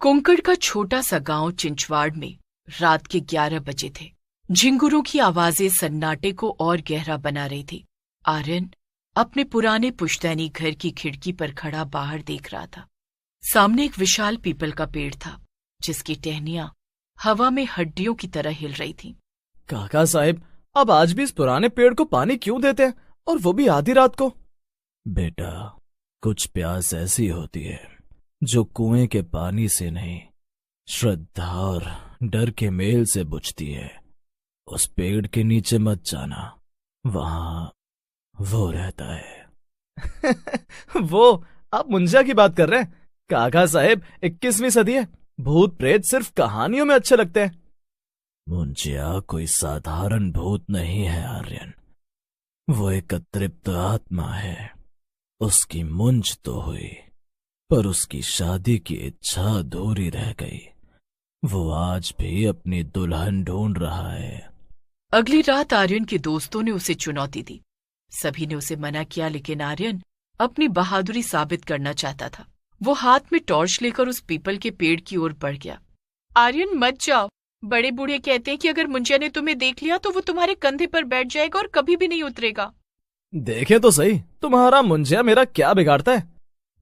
कोंकण का छोटा सा गांव चिंचवाड़ में रात के 11 बजे थे। झिंगुरों की आवाजें सन्नाटे को और गहरा बना रही थी। आर्यन अपने पुराने पुश्तैनी घर की खिड़की पर खड़ा बाहर देख रहा था। सामने एक विशाल पीपल का पेड़ था, जिसकी टहनियां हवा में हड्डियों की तरह हिल रही थीं। काका साहब, अब आज भी इस पुराने पेड़ को पानी क्यों देते हैं, और वो भी आधी रात को? बेटा, कुछ प्यास ऐसी होती है जो कुएं के पानी से नहीं, श्रद्धा और डर के मेल से बुझती है। उस पेड़ के नीचे मत जाना, वहां वो रहता है। वो आप मुंजिया की बात कर रहे हैं? काका साहब, 21वीं सदी है, भूत प्रेत सिर्फ कहानियों में अच्छे लगते हैं। मुंजिया कोई साधारण भूत नहीं है आर्यन, वो एक अतृप्त आत्मा है। उसकी मुंज तो हुई, पर उसकी शादी की इच्छा अधूरी रह गई। वो आज भी अपनी दुल्हन ढूंढ रहा है। अगली रात आर्यन के दोस्तों ने उसे चुनौती दी। सभी ने उसे मना किया, लेकिन आर्यन अपनी बहादुरी साबित करना चाहता था। वो हाथ में टॉर्च लेकर उस पीपल के पेड़ की ओर बढ़ गया। आर्यन, मत जाओ। बड़े बूढ़े कहते हैं कि अगर मुंजिया ने तुम्हें देख लिया तो वो तुम्हारे कंधे पर बैठ जाएगा और कभी भी नहीं उतरेगा। देखे तो सही, तुम्हारा मुंजिया मेरा क्या बिगाड़ता है?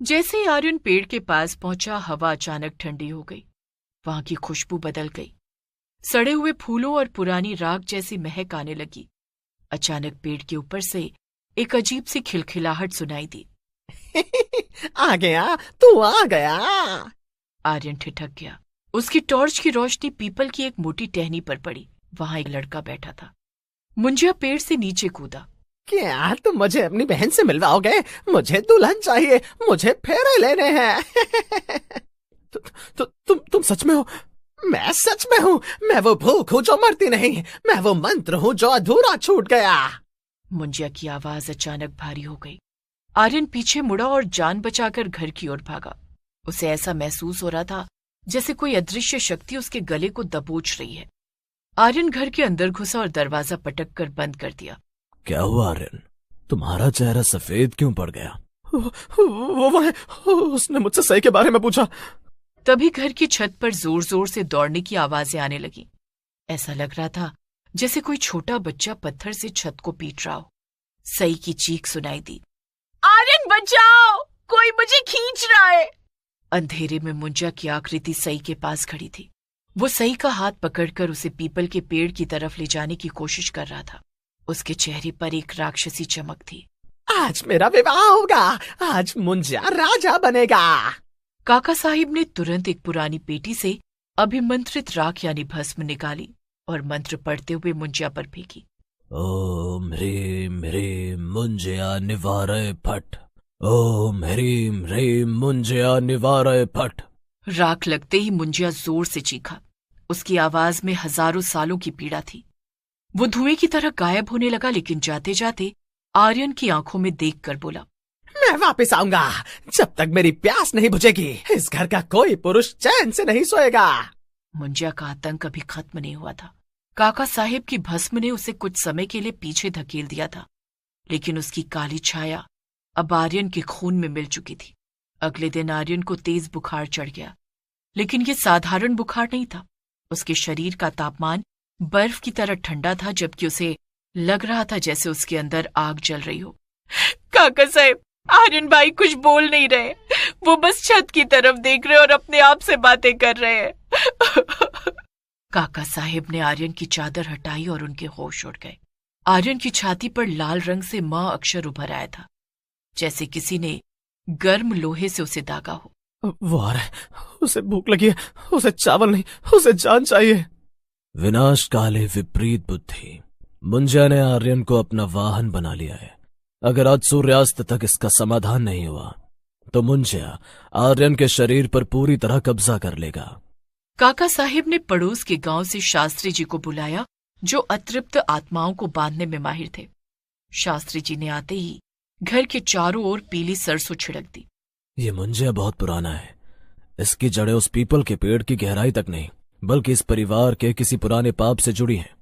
जैसे ही आर्यन पेड़ के पास पहुंचा, हवा अचानक ठंडी हो गई। वहां की खुशबू बदल गई। सड़े हुए फूलों और पुरानी राख जैसी महक आने लगी। अचानक पेड़ के ऊपर से एक अजीब सी खिलखिलाहट सुनाई दी। आ गया, तू आ गया। आर्यन ठिठक गया। उसकी टॉर्च की रोशनी पीपल की एक मोटी टहनी पर पड़ी। वहां एक लड़का बैठा था। मुंजिया पेड़ से नीचे कूदा। क्या तुम मुझे अपनी बहन से मिलवाओगे? मुझे दुल्हन चाहिए, मुझे फेरे लेने हैं। तुम सच में हो? मैं सच में हूँ। मैं वो भूख हूँ जो मरती नहीं। मैं वो मंत्र हूँ जो अधूरा छूट गया। मुंजिया की आवाज अचानक भारी हो गई। आर्यन पीछे मुड़ा और जान बचाकर घर की ओर भागा। उसे ऐसा महसूस हो रहा था जैसे कोई अदृश्य शक्ति उसके गले को दबोच रही है। आर्यन घर के अंदर घुसा और दरवाजा पटक कर बंद कर दिया। क्या हुआ आर्यन? तुम्हारा चेहरा सफेद क्यों पड़ गया? वो है, उसने मुझसे सही के बारे में पूछा। तभी घर की छत पर जोर जोर से दौड़ने की आवाजें आने लगी। ऐसा लग रहा था जैसे कोई छोटा बच्चा पत्थर से छत को पीट रहा हो। सई की चीख सुनाई दी। आर्यन, बचाओ, कोई मुझे खींच रहा है। अंधेरे में मुंजिया की आकृति सई के पास खड़ी थी। वो सई का हाथ पकड़कर उसे पीपल के पेड़ की तरफ ले जाने की कोशिश कर रहा था। उसके चेहरे पर एक राक्षसी चमक थी। आज मेरा विवाह होगा, आज मुंजिया राजा बनेगा। काका साहिब ने तुरंत एक पुरानी पेटी से अभिमंत्रित राख यानी भस्म निकाली और मंत्र पढ़ते हुए मुंजिया पर फेंकी। ओम ह्रीम ह्रीम मुंजिया निवारय फट। ओम ह्रीम ह्रीम मुंजिया निवारय फट। राख लगते ही मुंजिया जोर से चीखा। उसकी आवाज में हजारों सालों की पीड़ा थी। वो धुएं की तरह गायब होने लगा, लेकिन जाते जाते आर्यन की आंखों में देखकर बोला, मैं वापस आऊंगा। जब तक मेरी प्यास नहीं बुझेगी, इस घर का कोई पुरुष चैन से नहीं सोएगा। मुंजिया का आतंक अभी खत्म नहीं हुआ था। काका साहिब की भस्म ने उसे कुछ समय के लिए पीछे धकेल दिया था, लेकिन उसकी काली छाया अब आर्यन के खून में मिल चुकी थी। अगले दिन आर्यन को तेज बुखार चढ़ गया, लेकिन ये साधारण बुखार नहीं था। उसके शरीर का तापमान बर्फ की तरह ठंडा था, जबकि उसे लग रहा था जैसे उसके अंदर आग जल रही हो। काका साहब, आर्यन भाई कुछ बोल नहीं रहे। वो बस छत की तरफ देख रहे और अपने आप से बातें कर रहे हैं। काका साहिब ने आर्यन की चादर हटाई और उनके होश उड़ गए। आर्यन की छाती पर लाल रंग से म अक्षर उभर आया था, जैसे किसी ने गर्म लोहे से उसे दागा हो। वो आ रहा है, उसे भूख लगी है, उसे चावल नहीं, उसे जान चाहिए। विनाश काले विपरीत बुद्धि। मुंजिया ने आर्यन को अपना वाहन बना लिया है। अगर आज सूर्यास्त तक इसका समाधान नहीं हुआ तो मुंजिया आर्यन के शरीर पर पूरी तरह कब्जा कर लेगा। काका साहिब ने पड़ोस के गांव से शास्त्री जी को बुलाया, जो अतृप्त आत्माओं को बांधने में माहिर थे। शास्त्री जी ने आते ही घर के चारों ओर पीली सरसों छिड़क दी। ये मुंजिया बहुत पुराना है। इसकी जड़ें उस पीपल के पेड़ की गहराई तक नहीं, बल्कि इस परिवार के किसी पुराने पाप से जुड़ी हैं।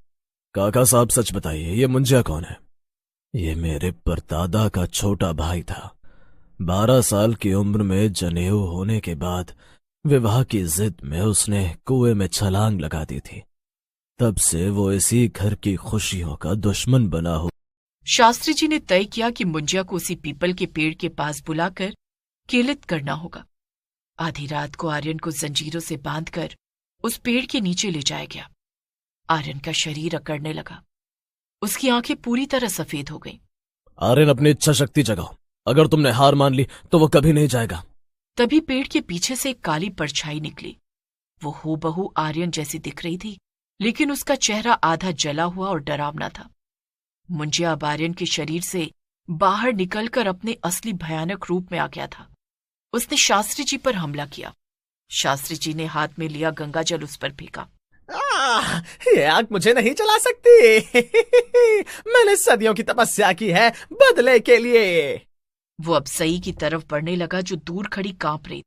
काका साहब, सच बताइए, ये मुंजिया कौन है? ये मेरे परदादा का छोटा भाई था। 12 साल की उम्र में जनेऊ होने के बाद विवाह की जिद में उसने कुएं में छलांग लगा दी थी। तब से वो इसी घर की खुशियों का दुश्मन बना हो। शास्त्री जी ने तय किया कि मुंजिया को उसी पीपल के पेड़ के पास बुलाकर केलित करना होगा। आधी रात को आर्यन को जंजीरों से बांधकर उस पेड़ के नीचे ले जाया गया। आर्यन का शरीर अकड़ने लगा। उसकी आंखें पूरी तरह सफेद हो गईं। आर्यन, अपनी इच्छा शक्ति जगाओ। अगर तुमने हार मान ली तो वो कभी नहीं जाएगा। तभी पेड़ के पीछे से एक काली परछाई निकली। वो हूबहू आर्यन जैसी दिख रही थी, लेकिन उसका चेहरा आधा जला हुआ और डरावना था। मुंजिया अब आर्यन के शरीर से बाहर निकलकर अपने असली भयानक रूप में आ गया था। उसने शास्त्री जी पर हमला किया। शास्त्री जी ने हाथ में लिया गंगाजल उस पर फेंका। ये आग मुझे नहीं जला सकती। मैंने सदियों की तपस्या की है बदले के लिए। वो अब सई की तरफ बढ़ने लगा, जो दूर खड़ी कांप रही।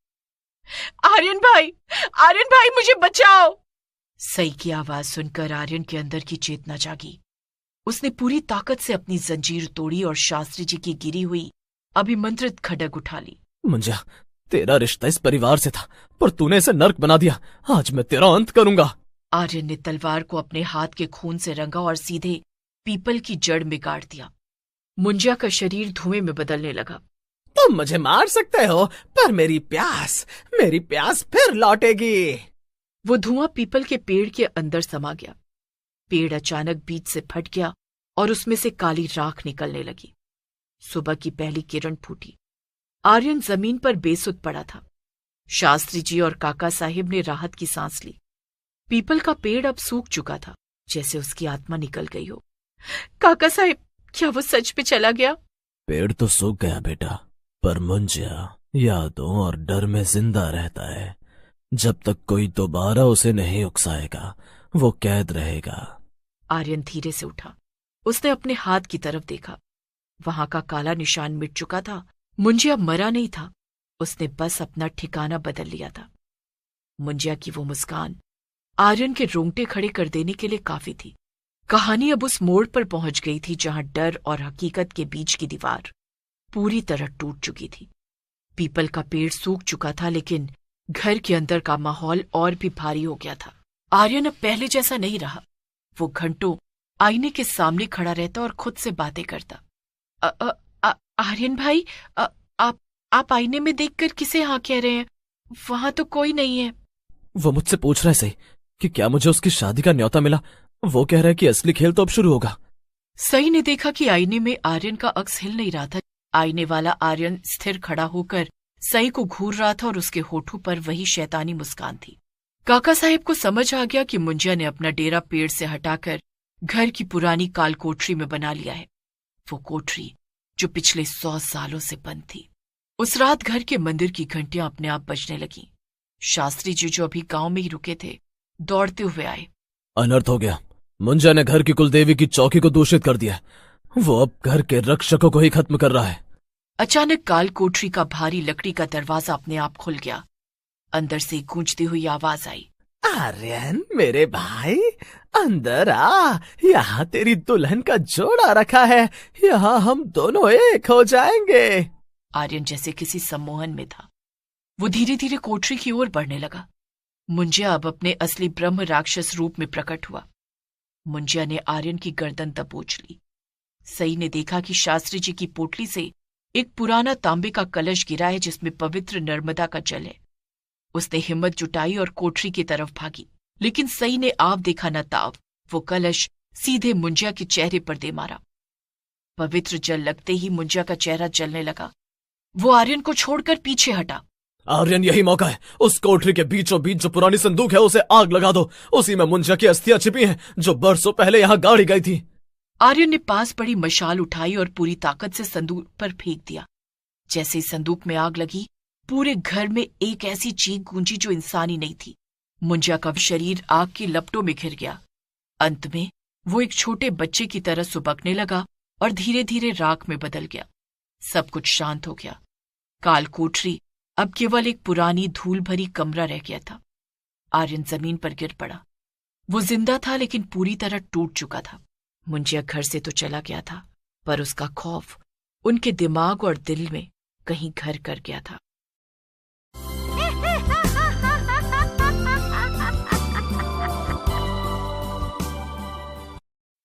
आर्यन भाई मुझे बचाओ। सई की आवाज सुनकर आर्यन के अंदर की चेतना जागी। उसने पूरी ताकत से अपनी जंजीर तोड़ी और शास्त्री जी की गिरी हुई अभिमंत्रित खड्ग उठा ली। मुंजिया, तेरा रिश्ता इस परिवार से था, पर तूने इसे नर्क बना दिया। आज मैं तेरा अंत करूंगा। आर्यन ने तलवार को अपने हाथ के खून से रंगा और सीधे पीपल की जड़ में गाड़ दिया। मुंजिया का शरीर धुएं में बदलने लगा। तुम मुझे मार सकते हो, पर मेरी प्यास फिर लौटेगी। वो धुआं पीपल के पेड़ के अंदर समा गया। पेड़ अचानक बीच से फट गया और उसमें से काली राख निकलने लगी। सुबह की पहली किरण फूटी। आर्यन जमीन पर बेसुध पड़ा था। शास्त्री जी और काका साहिब ने राहत की सांस ली। पीपल का पेड़ अब सूख चुका था, जैसे उसकी आत्मा निकल गई हो। काका साहिब, क्या वो सच में चला गया? पेड़ तो सूख गया बेटा, पर मुंजिया यादों और डर में जिंदा रहता है। जब तक कोई दोबारा उसे नहीं उकसाएगा, वो कैद रहेगा। आर्यन धीरे से उठा। उसने अपने हाथ की तरफ देखा। वहां का काला निशान मिट चुका था। मुंजिया मरा नहीं था, उसने बस अपना ठिकाना बदल लिया था। मुंजिया की वो मुस्कान आर्यन के रोंगटे खड़े कर देने के लिए काफी थी। कहानी अब उस मोड़ पर पहुंच गई थी जहां डर और हकीकत के बीच की दीवार पूरी तरह टूट चुकी थी। पीपल का पेड़ सूख चुका था, लेकिन घर के अंदर का माहौल और भी भारी हो गया था। आर्यन अब पहले जैसा नहीं रहा। वो घंटों आईने के सामने खड़ा रहता और खुद से बातें करता। आर्यन भाई, आप आईने में देखकर किसे हाँ कह रहे हैं? वहां तो कोई नहीं है। वो मुझसे पूछ रहा है सही कि क्या मुझे उसकी शादी का न्योता मिला। वो कह रहा है कि असली खेल तो अब शुरू होगा। सई ने देखा कि आईने में आर्यन का अक्स हिल नहीं रहा था। आईने वाला आर्यन स्थिर खड़ा होकर सई को घूर रहा था और उसके होठों पर वही शैतानी मुस्कान थी। काका साहिब को समझ आ गया कि मुंजिया ने अपना डेरा पेड़ से हटाकर घर की पुरानी काल कोठरी में बना लिया है। वो कोठरी जो पिछले 100 सालों से बंद थी। उस रात घर के मंदिर की घंटियां अपने आप बजने लगीं। शास्त्री जी, जो अभी गांव में ही रुके थे, दौड़ते हुए आए। अनर्थ हो गया। मुंजिया ने घर की कुलदेवी की चौकी को दूषित कर दिया। वो अब घर के रक्षकों को ही खत्म कर रहा है। अचानक काल कोठरी का भारी लकड़ी का दरवाजा अपने आप खुल गया। अंदर से गूंजती हुई आवाज आई। आर्यन मेरे भाई, अंदर आ। यहाँ तेरी दुल्हन का जोड़ा रखा है। यहाँ हम दोनों एक हो जाएंगे। आर्यन जैसे किसी सम्मोहन में था। वो धीरे धीरे कोठरी की ओर बढ़ने लगा। मुंजिया अब अपने असली ब्रह्म राक्षस रूप में प्रकट हुआ। मुंजिया ने आर्यन की गर्दन दबोच ली। सई ने देखा कि शास्त्री जी की पोटली से एक पुराना तांबे का कलश गिरा है, जिसमें पवित्र नर्मदा का जल है। उसने हिम्मत जुटाई और कोठरी की तरफ भागी, लेकिन सई ने आव देखा न ताव। वो कलश सीधे मुंजिया के चेहरे पर दे मारा। पवित्र जल लगते ही मुंजिया का चेहरा जलने लगा। वो आर्यन को छोड़कर पीछे हटा। आर्यन, यही मौका है। उस कोठरी के बीचों बीच जो पुरानी संदूक है, उसे आग लगा दो। उसी में मुंजिया की अस्थियां छिपी हैं, जो बरसों पहले यहाँ गाड़ी गई थी। आर्यन ने पास पड़ी मशाल उठाई और पूरी ताकत से संदूक पर फेंक दिया। जैसे ही संदूक में आग लगी, पूरे घर में एक ऐसी चीख गूंजी जो इंसानी नहीं थी। मुंजिया का शरीर आग की लपटों में घिर गया। अंत में वो एक छोटे बच्चे की तरह सुबकने लगा और धीरे धीरे राख में बदल गया। सब कुछ शांत हो गया। काल कोठरी अब केवल एक पुरानी धूल भरी कमरा रह गया था। आर्यन जमीन पर गिर पड़ा। वो जिंदा था, लेकिन पूरी तरह टूट चुका था। मुंजिया घर से तो चला गया था, पर उसका खौफ उनके दिमाग और दिल में कहीं घर कर गया था।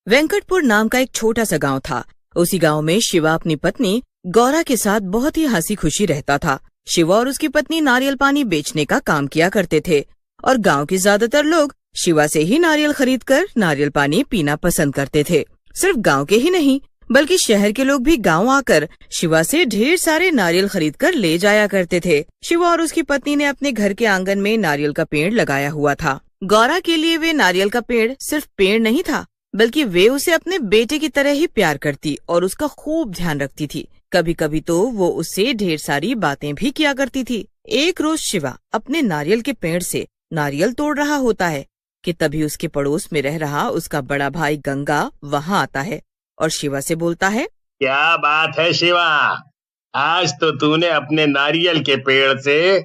वेंकटपुर नाम का एक छोटा सा गांव था। उसी गांव में शिवा अपनी पत्नी गौरा के साथ बहुत ही हंसी खुशी रहता था। शिवा और उसकी पत्नी नारियल पानी बेचने का काम किया करते थे और गांव के ज्यादातर लोग शिवा से ही नारियल खरीदकर नारियल पानी पीना पसंद करते थे। सिर्फ गांव के ही नहीं बल्कि शहर के लोग भी गांव आकर शिवा से ढेर सारे नारियल खरीदकर ले जाया करते थे। शिवा और उसकी पत्नी ने अपने घर के आंगन में नारियल का पेड़ लगाया हुआ था। गौरा के लिए वे नारियल का पेड़ सिर्फ पेड़ नहीं था बल्कि वे उसे अपने बेटे की तरह ही प्यार करती और उसका खूब ध्यान रखती थी। कभी कभी तो वो उससे ढेर सारी बातें भी किया करती थी। एक रोज शिवा अपने नारियल के पेड़ से नारियल तोड़ रहा होता है कि तभी उसके पड़ोस में रह रहा उसका बड़ा भाई गंगा वहाँ आता है और शिवा से बोलता है, क्या बात है शिवा, आज तो तूने अपने नारियल के पेड़ से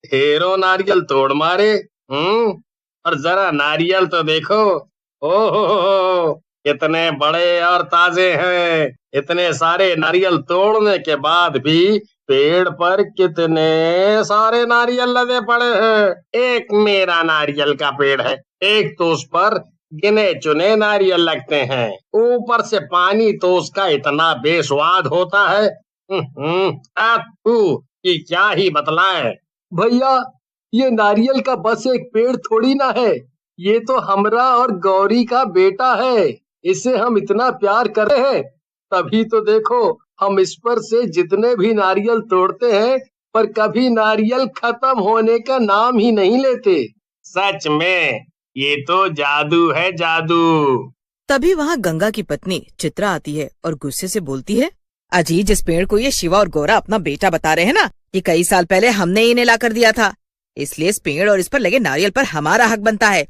ढेरों नारियल तोड़ मारे। और जरा नारियल तो देखो, ओहो कितने बड़े और ताजे हैं। इतने सारे नारियल तोड़ने के बाद भी पेड़ पर कितने सारे नारियल लगे पड़े हैं। एक मेरा नारियल का पेड़ है, एक तो उस पर गिने चुने नारियल लगते हैं, ऊपर से पानी तो उसका इतना बेस्वाद होता है। कि क्या ही बतलाएं। भैया ये नारियल का बस एक पेड़ थोड़ी ना है, ये तो हमरा और गौरी का बेटा है। इसे हम इतना प्यार कर रहे हैं, तभी तो देखो हम इस पर से जितने भी नारियल तोड़ते हैं पर कभी नारियल खत्म होने का नाम ही नहीं लेते। सच में ये तो जादू है, जादू। तभी वहाँ गंगा की पत्नी चित्रा आती है और गुस्से से बोलती है, अजी जिस पेड़ को ये शिवा और गौरा अपना बेटा बता रहे हैं ना, ये कई साल पहले हमने ही इन्हें ला कर दिया था, इसलिए इस पेड़ और इस पर लगे नारियल पर हमारा हक बनता है।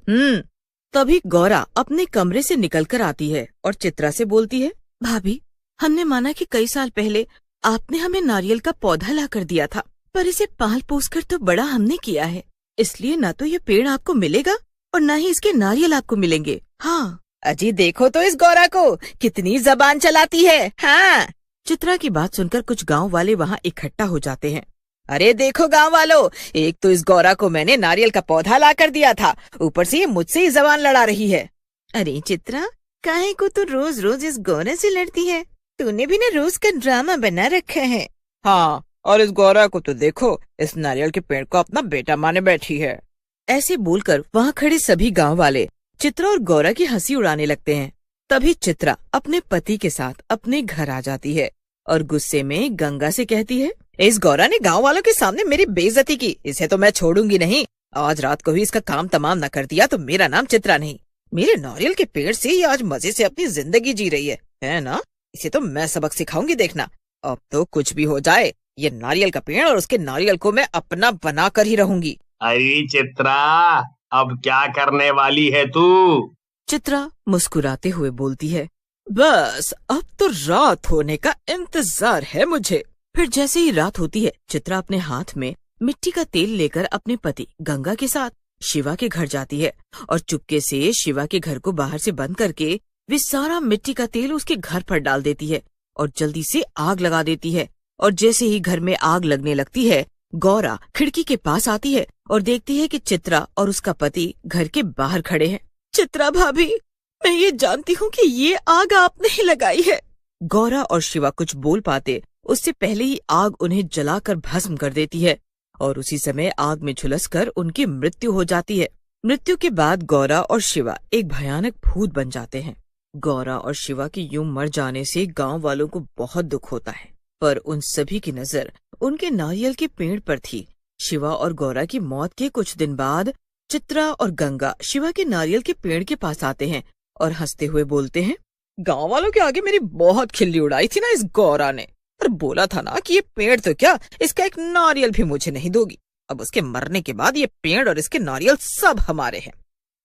तभी गौरा अपने कमरे से निकलकर आती है और चित्रा से बोलती है, भाभी हमने माना कि कई साल पहले आपने हमें नारियल का पौधा ला कर दिया था, पर इसे पाल पोस कर तो बड़ा हमने किया है, इसलिए न तो ये पेड़ आपको मिलेगा और न ही इसके नारियल आपको मिलेंगे। हाँ अजी देखो तो इस गौरा को कितनी जबान चलाती है। हाँ। चित्रा की बात सुनकर कुछ गांव वाले वहाँ इकट्ठा हो जाते हैं। अरे देखो गांव वालों, एक तो इस गौरा को मैंने नारियल का पौधा ला कर दिया था, ऊपर से ये मुझसे ही जबान लड़ा रही है। अरे चित्रा काहे को तू रोज रोज इस गौरा से लड़ती है, तूने भी ना रोज का ड्रामा बना रखा है। हाँ और इस गौरा को तो देखो, इस नारियल के पेड़ को अपना बेटा माने बैठी है। ऐसे बोलकर वहाँ खड़े सभी गांव वाले चित्रा और गौरा की हंसी उड़ाने लगते हैं। तभी चित्रा अपने पति के साथ अपने घर आ जाती है और गुस्से में गंगा से कहती है, इस गौरा ने गांव वालों के सामने मेरी बेइज्जती की, इसे तो मैं छोड़ूंगी नहीं। आज रात को ही इसका काम तमाम न कर दिया तो मेरा नाम चित्रा नहीं। मेरे नारियल के पेड़ से ये आज मजे से अपनी जिंदगी जी रही है ना? इसे तो मैं सबक सिखाऊंगी, देखना। अब तो कुछ भी हो जाए, ये नारियल का पेड़ और उसके नारियल को मैं अपना बना कर ही रहूंगी। अरे चित्रा, अब क्या करने वाली है तू? चित्रा मुस्कुराते हुए बोलती है, बस अब तो रात होने का इंतजार है मुझे। फिर जैसे ही रात होती है, चित्रा अपने हाथ में मिट्टी का तेल लेकर अपने पति गंगा के साथ शिवा के घर जाती है और चुपके से शिवा के घर को बाहर से बंद करके वे सारा मिट्टी का तेल उसके घर पर डाल देती है और जल्दी से आग लगा देती है। और जैसे ही घर में आग लगने लगती है, गौरा खिड़की के पास आती है और देखती है कि चित्रा और उसका पति घर के बाहर खड़े हैं। चित्रा भाभी, मैं ये जानती हूँ कि ये आग आपने ही लगाई है। गौरा और शिवा कुछ बोल पाते उससे पहले ही आग उन्हें जलाकर भस्म कर देती है और उसी समय आग में झुलसकर उनकी मृत्यु हो जाती है। मृत्यु के बाद गौरा और शिवा एक भयानक भूत बन जाते हैं। गौरा और शिवा के यूं मर जाने से गांव वालों को बहुत दुख होता है, पर उन सभी की नजर उनके नारियल के पेड़ पर थी। शिवा और गौरा की मौत के कुछ दिन बाद चित्रा और गंगा शिवा के नारियल के पेड़ के पास आते हैं और हंसते हुए बोलते हैं, गांव वालों के आगे मेरी बहुत खिल्ली उड़ाई थी ना इस गौरा ने, और बोला था ना कि ये पेड़ तो क्या, इसका एक नारियल भी मुझे नहीं दोगी। अब उसके मरने के बाद ये पेड़ और इसके नारियल सब हमारे हैं।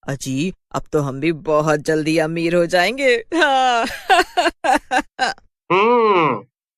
अजी अब तो हम भी बहुत जल्दी अमीर हो जाएंगे। हाँ।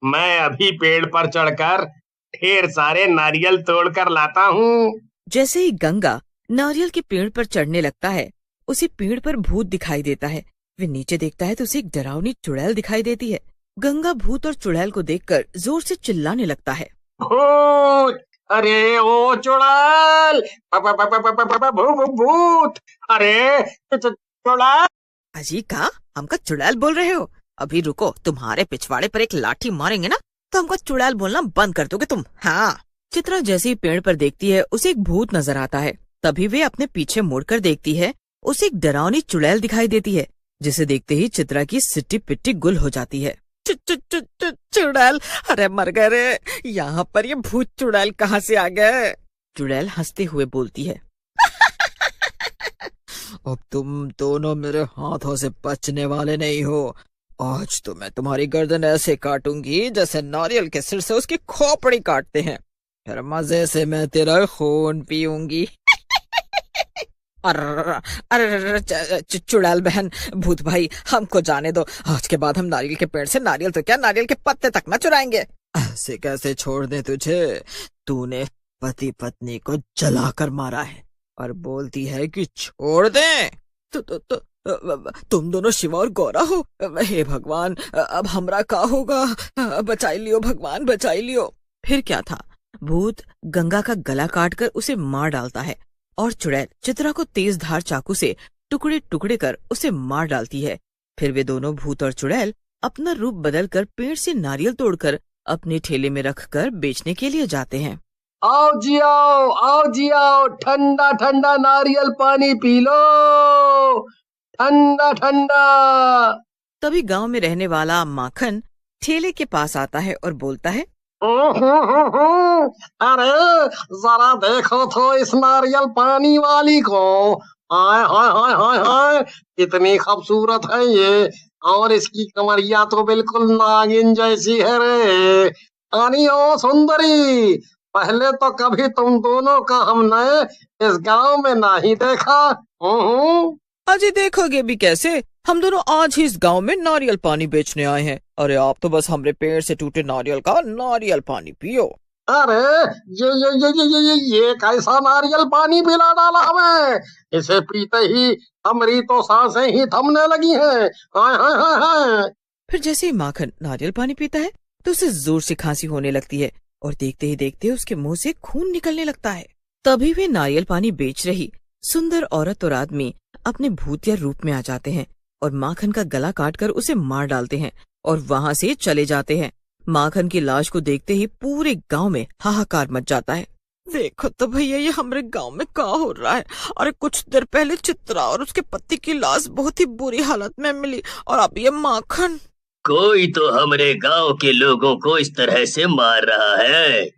मैं अभी पेड़ पर चढ़कर ढेर सारे नारियल तोड़कर लाता हूँ। जैसे ही गंगा नारियल के पेड़ पर चढ़ने लगता है, उसे पेड़ पर भूत दिखाई देता है। वे नीचे देखता है तो उसे एक डरावनी चुड़ैल दिखाई देती है। गंगा भूत और चुड़ैल को देखकर जोर से चिल्लाने लगता है, भूत! अरे ओ चुड़ैल! भूत! अरे चुड़ैल! अजी का हमको चुड़ैल बोल रहे हो? अभी रुको, तुम्हारे पिछवाड़े पर एक लाठी मारेंगे ना तो हमको चुड़ैल बोलना बंद कर दोगे तुम। हाँ। चित्रा जैसे ही पेड़ पर देखती है उसे एक भूत नजर आता है। तभी वे अपने पीछे मुड़कर देखती है, उसे एक डरावनी चुड़ैल दिखाई देती है, जिसे देखते ही चित्रा की सिट्टी पिट्टी गुल हो जाती है। चुड़ैल, अरे मर गए रे, यहाँ पर ये भूत चुड़ैल कहाँ से आ गए? चुड़ैल हंसते हुए बोलती है, अब तुम दोनों मेरे हाथों से बचने वाले नहीं हो। आज तो मैं तुम्हारी गर्दन ऐसे काटूंगी जैसे नारियल के सिर से उसकी खोपड़ी काटते हैं, फिर मजे से मैं तेरा खून पीऊंगी। अरे चुड़ैल बहन, भूत भाई, हमको जाने दो। आज के बाद हम नारियल के पेड़ से नारियल तो क्या, नारियल के पत्ते तक न चुराएंगे। ऐसे कैसे छोड़ दे तुझे? तूने पति पत्नी को जलाकर मारा है और बोलती है कि छोड़ दे। तुम दोनों शिवा और गौरा हो? हे भगवान, अब हमरा का होगा? बचाई लियो भगवान, बचाई लियो। फिर क्या था, भूत गंगा का गला काटकर उसे मार डालता है और चुड़ैल चित्रा को तेज धार चाकू से टुकड़े टुकड़े कर उसे मार डालती है। फिर वे दोनों भूत और चुड़ैल अपना रूप बदलकर पेड़ से नारियल तोड़कर अपने ठेले में रखकर बेचने के लिए जाते हैं। आओ जी आओ, ठंडा ठंडा नारियल पानी पी लो, ठंडा ठंडा। तभी गांव में रहने वाला माखन ठेले के पास आता है और बोलता है, अरे जरा देखो तो इस नारियल पानी वाली को। हाय हाय हाय हाय हाय, कितनी खूबसूरत है ये, और इसकी कमरिया तो बिल्कुल नागिन जैसी है रे। अरे ओ सुंदरी, पहले तो कभी तुम दोनों का हमने इस गांव में नहीं देखा। अजी देखोगे भी कैसे, हम दोनों आज ही इस गांव में नारियल पानी बेचने आए हैं। अरे आप तो बस हमारे पेड़ से टूटे नारियल का नारियल पानी पियो। अरे ये कैसा नारियल पानी पिला डाला हमें, इसे पीते ही हमारी तो सांसें ही थमने लगी हैं। हाय हाय हाय हाय। फिर जैसे ही माखन नारियल पानी पीता है तो उसे जोर से खांसी होने लगती है और देखते ही देखते उसके मुंह से खून निकलने लगता है। तभी वे नारियल पानी बेच रही सुंदर औरत और आदमी अपने भूतिया रूप में आ जाते हैं और माखन का गला काटकर उसे मार डालते हैं और वहाँ से चले जाते हैं। माखन की लाश को देखते ही पूरे गांव में हाहाकार मच जाता है। देखो तो भैया, ये हमारे गांव में क्या हो रहा है? अरे कुछ देर पहले चित्रा और उसके पति की लाश बहुत ही बुरी हालत में मिली और अब ये माखन। कोई तो हमारे गांव के लोगों को इस तरह से मार रहा है,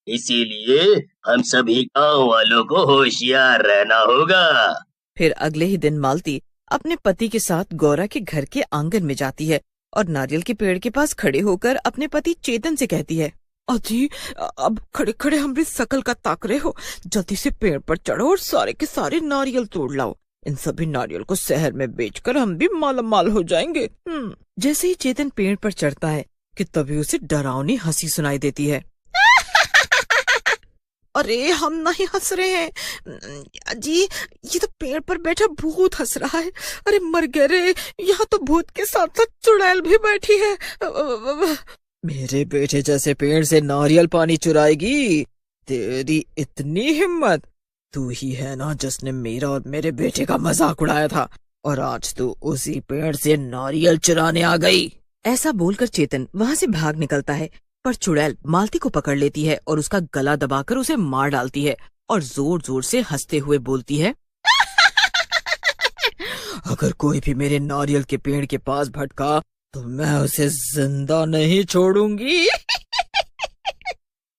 इसीलिए हम सभी गांव वालों को होशियार रहना होगा। फिर अगले ही दिन मालती अपने पति के साथ गौरा के घर के आंगन में जाती है और नारियल के पेड़ के पास खड़े होकर अपने पति चेतन से कहती है, अजी अब खड़े खड़े हमारी शकल का ताक रहे हो, जल्दी से पेड़ पर चढ़ो और सारे के सारे नारियल तोड़ लाओ। इन सभी नारियल को शहर में बेचकर हम भी मालामाल हो जाएंगे। जैसे ही चेतन पेड़ पर चढ़ता है कि तभी उसे डरावनी हंसी सुनाई देती है। अरे हम नहीं हंस रहे हैं जी, ये तो पेड़ पर बैठा भूत हंस रहा है। अरे मर गए रे, यहाँ तो भूत के साथ साथ चुड़ैल भी बैठी है। मेरे बेटे जैसे पेड़ से नारियल पानी चुराएगी? तेरी इतनी हिम्मत? तू ही है ना जिसने मेरा और मेरे बेटे का मजाक उड़ाया था, और आज तू उसी पेड़ से नारियल चुराने आ गई। ऐसा बोलकर चेतन वहाँ से भाग निकलता है, पर चुड़ैल मालती को पकड़ लेती है और उसका गला दबाकर उसे मार डालती है और जोर जोर से हंसते हुए बोलती है, अगर कोई भी मेरे नारियल के पेड़ के पास भटका तो मैं उसे जिंदा नहीं छोड़ूंगी।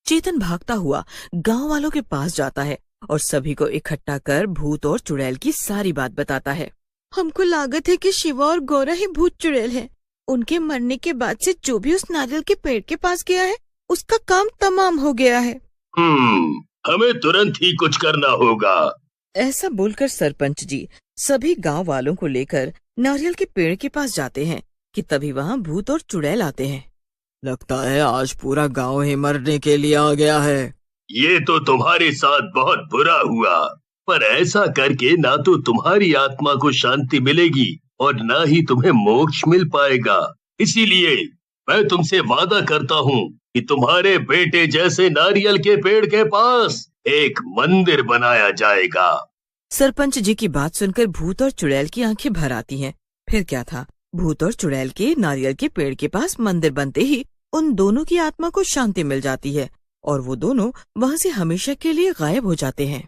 चेतन भागता हुआ गांव वालों के पास जाता है और सभी को इकट्ठा कर भूत और चुड़ैल की सारी बात बताता है। हमको लागत है कि शिवा और गौरा ही भूत चुड़ैल हैं। उनके मरने के बाद से जो भी उस नारियल के पेड़ के पास गया है उसका काम तमाम हो गया है। हमें तुरंत ही कुछ करना होगा। ऐसा बोलकर सरपंच जी सभी गांव वालों को लेकर नारियल के पेड़ के पास जाते हैं कि तभी वहाँ भूत और चुड़ैल आते हैं। लगता है आज पूरा गांव ही मरने के लिए आ गया है। ये तो तुम्हारे साथ बहुत बुरा हुआ, पर ऐसा करके ना तो तुम्हारी आत्मा को शांति मिलेगी और ना ही तुम्हें मोक्ष मिल पाएगा। इसीलिए मैं तुमसे वादा करता हूँ कि तुम्हारे बेटे जैसे नारियल के पेड़ के पास एक मंदिर बनाया जाएगा। सरपंच जी की बात सुनकर भूत और चुड़ैल की आंखें भर आती हैं। फिर क्या था, भूत और चुड़ैल के नारियल के पेड़ के पास मंदिर बनते ही उन दोनों की आत्मा को शांति मिल जाती है और वो दोनों वहाँ से हमेशा के लिए गायब हो जाते हैं।